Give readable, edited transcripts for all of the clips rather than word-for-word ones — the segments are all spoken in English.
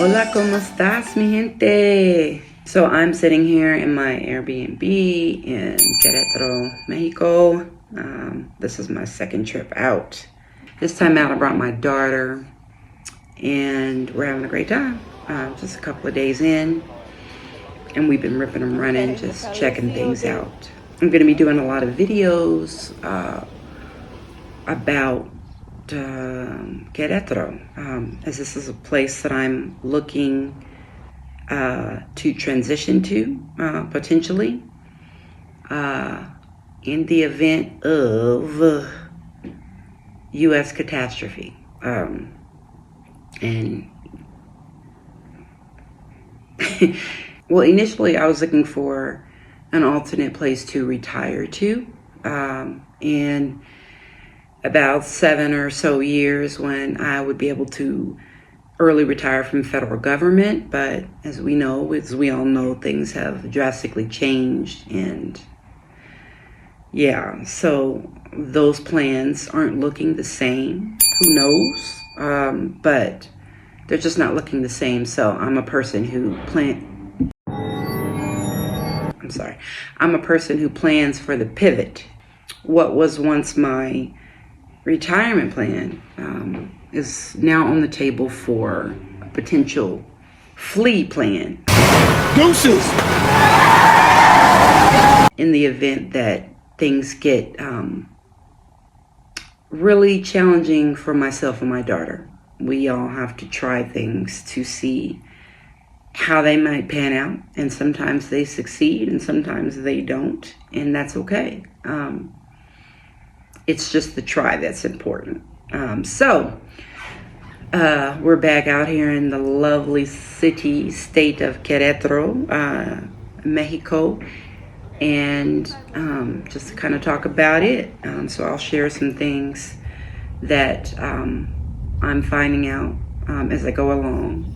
Hola, ¿cómo estás, mi gente? So I'm sitting here in my Airbnb in Querétaro, Mexico. This is my second trip out. This time out, I brought my daughter, and we're having a great time. Just a couple of days in, and we've been ripping and running, just checking things out. I'm going to be doing a lot of videos about Querétaro, as this is a place that I'm looking to transition to potentially in the event of U.S. catastrophe. And well, initially I was looking for an alternate place to retire to, and about 7 or so years when I would be able to early retire from federal government. But as we all know, things have drastically changed, and yeah, so those plans aren't looking the same. Who knows? But they're just not looking the same. So I'm a person who plans for the pivot. What was once my retirement plan is now on the table for a potential flee plan. Deuces! In the event that things get really challenging for myself and my daughter. We all have to try things to see how they might pan out, and sometimes they succeed and sometimes they don't, and that's okay. It's just the try that's important. So we're back out here in the lovely state of Querétaro, Mexico, and just to kind of talk about it. So I'll share some things that I'm finding out as I go along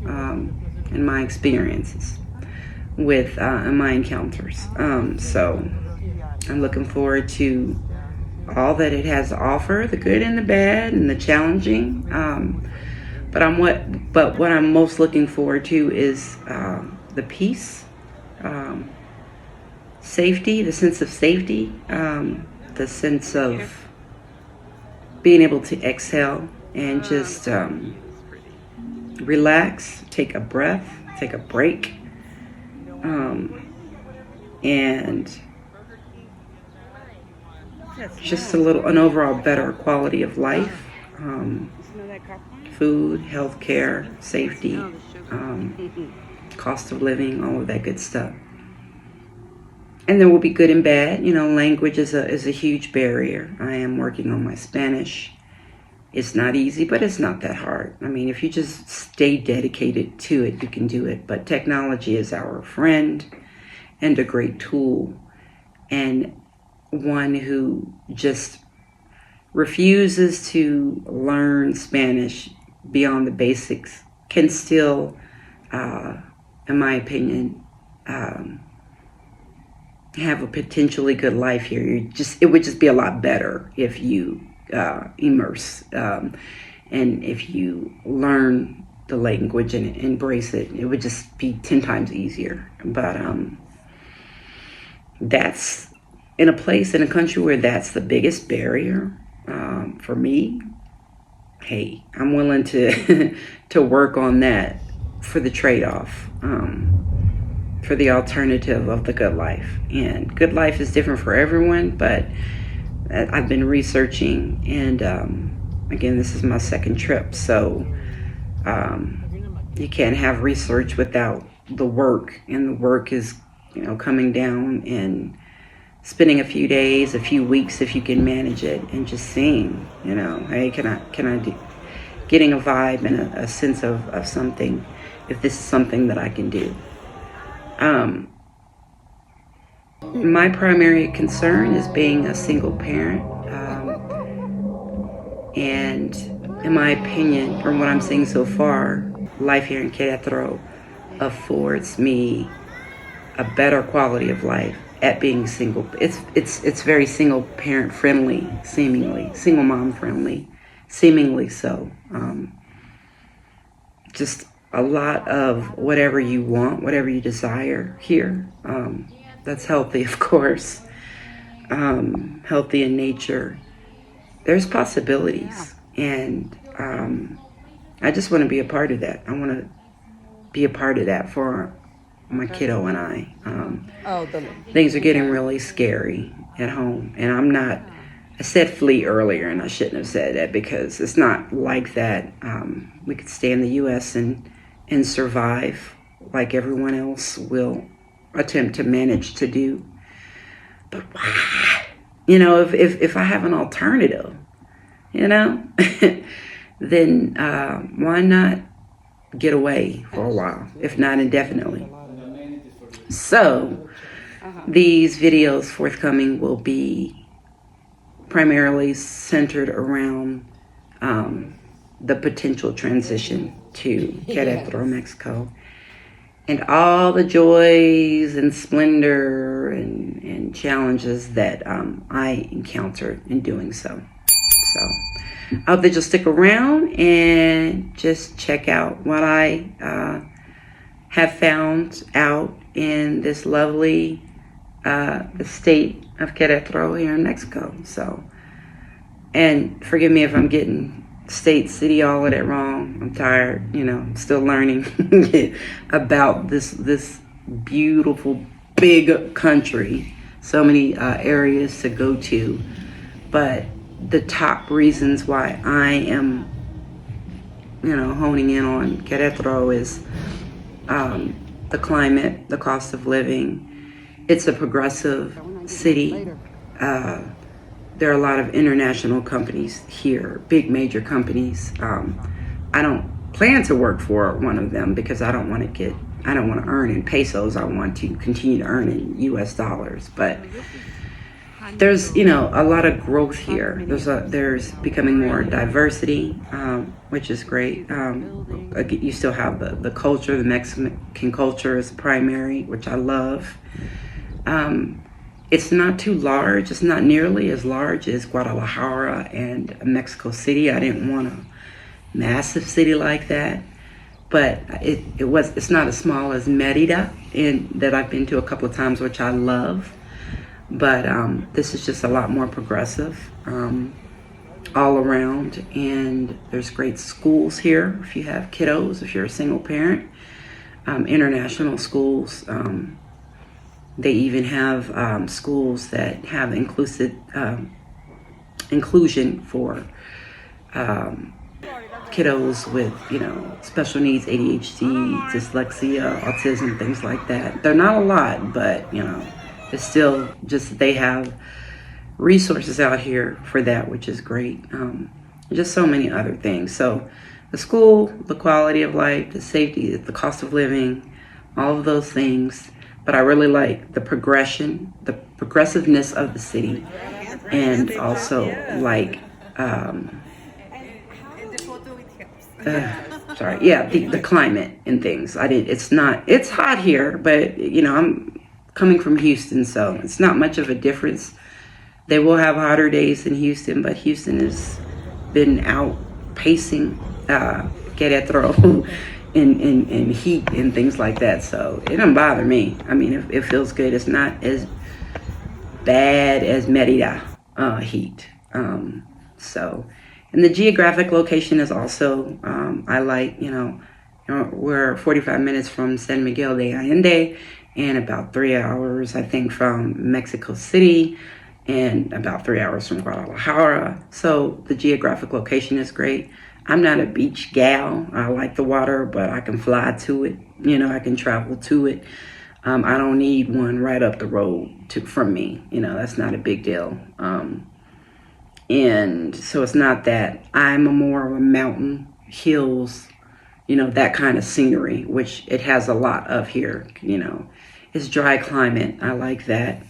in my experiences with my encounters. So I'm looking forward to all that it has to offer, the good and the bad and the challenging. But what I'm most looking forward to is the peace, safety, the sense of safety, the sense of being able to exhale and just relax, take a breath, take a break, and just an overall better quality of life, food, health care, safety, cost of living, all of that good stuff. And there will be good and bad. Language is a huge barrier. I am working on my Spanish. It's not easy, but it's not that hard. I mean, if you just stay dedicated to it, you can do it. But technology is our friend and a great tool. And one who just refuses to learn Spanish beyond the basics can still, in my opinion, have a potentially good life here. It would just be a lot better if you immerse and if you learn the language and embrace it. It would just be 10 times easier. But that's in a country where that's the biggest barrier for me. Hey, I'm willing to to work on that for the trade-off, for the alternative of the good life. And good life is different for everyone, but I've been researching, and again, this is my second trip, so you can't have research without the work, and the work is coming down and spending a few days, a few weeks, if you can manage it, and just seeing, hey, can I do, getting a vibe and a sense of something, if this is something that I can do. My primary concern is being a single parent, and in my opinion, from what I'm seeing so far, life here in Querétaro affords me a better quality of life at being single. It's very single parent friendly, seemingly single mom friendly, seemingly so. Just a lot of whatever you want, whatever you desire here. That's healthy, of course. Healthy in nature. There's possibilities, and I just want to be a part of that. I want to be a part of that for my kiddo and I. Things are getting really scary at home, and I said flee earlier, and I shouldn't have said that because it's not like that. We could stay in the U.S. and survive like everyone else will attempt to manage to do. But why? If I have an alternative, then why not get away for a while, if not indefinitely? So these videos forthcoming will be primarily centered around the potential transition to Querétaro, Mexico, and all the joys and splendor and challenges that I encountered in doing so. So I hope that you'll stick around and just check out what I have found out in this lovely the state of Querétaro here in Mexico. So, and forgive me if I'm getting state, city, all of that wrong. I'm tired, I'm still learning about this beautiful, big country. So many areas to go to. But the top reasons why I am, honing in on Querétaro is the climate, the cost of living. It's a progressive city. There are a lot of international companies here, big major companies. I don't plan to work for one of them because I don't want to earn in pesos. I want to continue to earn in US dollars. But there's, a lot of growth here. There's becoming more diversity, which is great. You still have the culture, the Mexican culture is primary, which I love. It's not too large. It's not nearly as large as Guadalajara and Mexico City. I didn't want a massive city like that, but it's not as small as Merida, that I've been to a couple of times, which I love. But this is just a lot more progressive all around, and there's great schools here if you have kiddos, if you're a single parent. International schools. They even have schools that have inclusion for kiddos with, special needs, ADHD, dyslexia, autism, things like that. They're not a lot, but, it's still just they have resources out here for that, which is great. Just so many other things. So the school, the quality of life, the safety, the cost of living, all of those things. But I really like the progressiveness of the city, and also like, the climate and things. It's hot here, but I'm coming from Houston, so it's not much of a difference. They will have hotter days in Houston, but Houston has been outpacing Querétaro in heat and things like that, so it doesn't bother me. I mean, it feels good. It's not as bad as Merida heat. So, and the geographic location is also, I like, we're 45 minutes from San Miguel de Allende, and about 3 hours, I think, from Mexico City, and about 3 hours from Guadalajara. So the geographic location is great. I'm not a beach gal. I like the water, but I can fly to it. I can travel to it. I don't need one right up the road from me. That's not a big deal. And so it's not that. I'm more of a mountain, hills, that kind of scenery, which it has a lot of here. It's dry climate. I like that.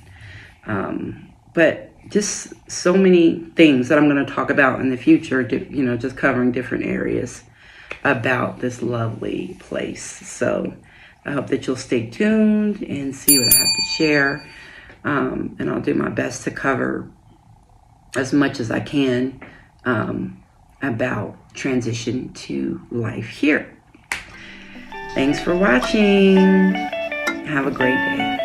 But just so many things that I'm going to talk about in the future, just covering different areas about this lovely place. So I hope that you'll stay tuned and see what I have to share. And I'll do my best to cover as much as I can about transition to life here. Thanks for watching. Have a great day.